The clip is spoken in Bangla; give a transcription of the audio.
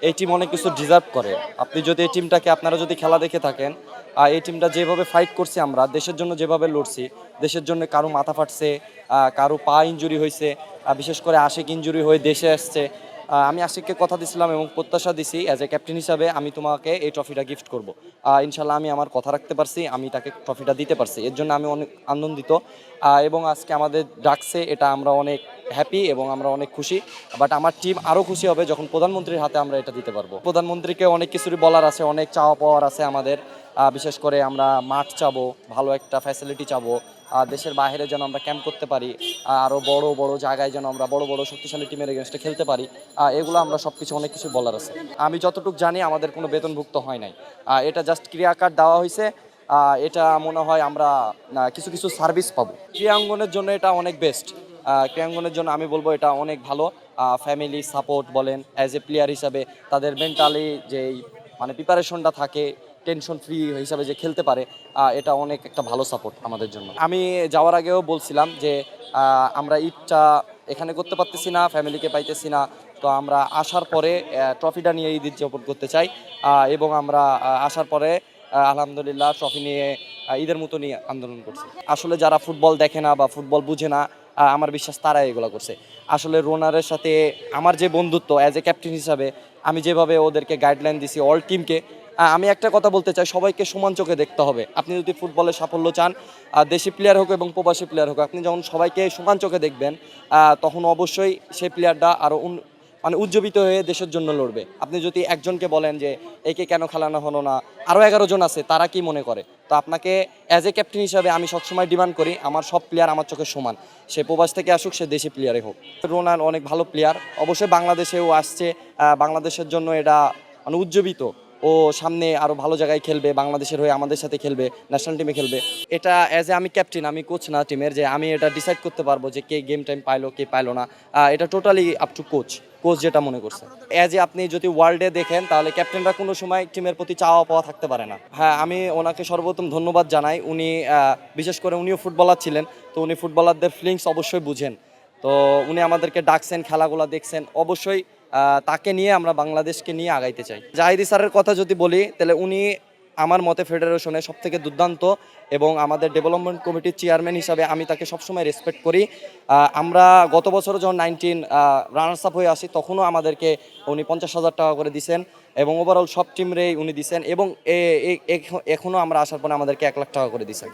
এই টিম অনেক কিছু ডিজার্ভ করে। আপনি যদি এই টিমটাকে আপনারা যদি খেলা দেখে থাকেন, এই টিমটা যেভাবে ফাইট করছি আমরা, দেশের জন্য যেভাবে লড়ছি, দেশের জন্য কারো মাথা ফাটছে, কারো পা ইনজুরি হয়েছে, বিশেষ করে আশিক ইনজুরি হয়ে দেশে আসছে। আমি আশিককে কথা দিছিলাম এবং প্রত্যাশা দিছি অ্যাজ এ ক্যাপ্টেন হিসাবে আমি তোমাকে এই ট্রফিটা গিফট করব। ইনশাল্লাহ আমি আমার কথা রাখতে পারছি, আমি তাকে ট্রফিটা দিতে পারছি, এর জন্য আমি অনেক আনন্দিত। এবং আজকে আমাদের ডাকছে, এটা আমরা অনেক হ্যাপি এবং আমরা অনেক খুশি। বাট আমার টিম আরও খুশি হবে যখন প্রধানমন্ত্রীর হাতে আমরা এটা দিতে পারবো। প্রধানমন্ত্রীকে অনেক কিছুরই বলার আছে, অনেক চাওয়া পাওয়ার আছে আমাদের। বিশেষ করে আমরা মাঠ চাবো, ভালো একটা ফ্যাসিলিটি চাবো, দেশের বাইরে যেন আমরা ক্যাম্প করতে পারি, আরও বড় বড় জায়গায় যেন আমরা বড় বড় শক্তিশালী টিমের এগেনস্টে খেলতে পারি। এগুলো আমরা সব কিছু অনেক কিছু বলার আছে। আমি যতটুকু জানি আমাদের কোনো বেতনভুক্ত হয় নাই, এটা জাস্ট ক্রিয়া কার্ড দেওয়া হয়েছে। এটা মনে হয় আমরা কিছু কিছু সার্ভিস পাবো। ক্রীড়াঙ্গনের জন্য এটা অনেক বেস্ট। ক্রীড়াঙ্গনের জন্য আমি বলবো এটা অনেক ভালো। ফ্যামিলি সাপোর্ট বলেন, অ্যাজ এ প্লেয়ার হিসাবে তাদের মেন্টালি যেই মানে প্রিপারেশনটা থাকে, টেনশন ফ্রি হিসাবে যে খেলতে পারে, এটা অনেক একটা ভালো সাপোর্ট আমাদের জন্য। আমি যাওয়ার আগেও বলছিলাম যে আমরা ঈদটা এখানে করতে পারতেছি না, ফ্যামিলিকে পাইতেছি না, তো আমরা আসার পরে ট্রফিটা নিয়ে ঈদ উদযাপন করতে চাই। এবং আমরা আসার পরে আলহামদুলিল্লাহ ট্রফি নিয়ে ঈদের মতো নিয়ে আন্দোলন করছি। আসলে যারা ফুটবল দেখে না বা ফুটবল বুঝে না, আমার বিশ্বাস তারাই এগুলো করছে। আসলে রোনারের সাথে আমার যে বন্ধুত্ব অ্যাজ এ ক্যাপ্টেন হিসাবে, আমি যেভাবে ওদেরকে গাইডলাইন দিছি অল টিমকে, আমি একটা কথা বলতে চাই, সবাইকে সমান চোখে দেখতে হবে। আপনি যদি ফুটবলের সাফল্য চান, দেশি প্লেয়ার হোক এবং প্রবাসী প্লেয়ার হোক, আপনি যখন সবাইকে সমান চোখে দেখবেন, তখন অবশ্যই সেই প্লেয়ারটা আরও মানে উজ্জীবিত হয়ে দেশের জন্য লড়বে। আপনি যদি একজনকে বলেন যে একে কেন খেলানো হলো না, আরও 11 জন আছে, তারা কি মনে করে? তো আপনাকে অ্যাজ এ ক্যাপ্টেন হিসাবে আমি সবসময় ডিমান্ড করি আমার সব প্লেয়ার আমার চোখে সমান, সে প্রবাস থেকে আসুক, সে দেশি প্লেয়ারে হোক। রোনাল্ডো অনেক ভালো প্লেয়ার, অবশ্যই বাংলাদেশেও আসছে, বাংলাদেশের জন্য এটা মানে উজ্জীবিত। ও সামনে আরও ভালো জায়গায় খেলবে, বাংলাদেশের হয়ে আমাদের সাথে খেলবে, ন্যাশনাল টিমে খেলবে। এটা অ্যাজ এ আমি ক্যাপ্টেন, আমি কোচ না টিমের, যে আমি এটা ডিসাইড করতে পারবো যে কে গেম টাইম পাইলো কে পাইলো না। এটা totally up to coach, coach যেটা মনে করছে। অ্যাজ এ আপনি যদি ওয়ার্ল্ডে দেখেন, তাহলে ক্যাপ্টেনরা কোনো সময় টিমের প্রতি চাওয়া পাওয়া থাকতে পারে না। হ্যাঁ, আমি ওনাকে সর্বপ্রথম ধন্যবাদ জানাই। উনি বিশেষ করে উনিও ফুটবলার ছিলেন, তো উনি ফুটবলারদের ফিলিংস অবশ্যই বুঝেন। তো উনি আমাদেরকে ডাকছেন, খেলাগুলো দেখছেন, অবশ্যই তাকে নিয়ে আমরা বাংলাদেশকে নিয়ে আগাইতে চাই। জাহিদি স্যারের কথা যদি বলি, তাহলে উনি আমার মতে ফেডারেশনে সবথেকে দুর্দান্ত, এবং আমাদের ডেভেলপমেন্ট কমিটির চেয়ারম্যান হিসাবে আমি তাকে সবসময় রেসপেক্ট করি। আমরা গত বছরও যখন 19 রানার্স আপ হয়ে আসি, তখনও আমাদেরকে উনি 50,000 টাকা করে দিয়েছেন, এবং ওভারঅল সব টিমরেই উনি দিয়েছেন, এবং এখনও আমরা আসার পরে আমাদেরকে 1 লাখ টাকা করে দিয়েছেন।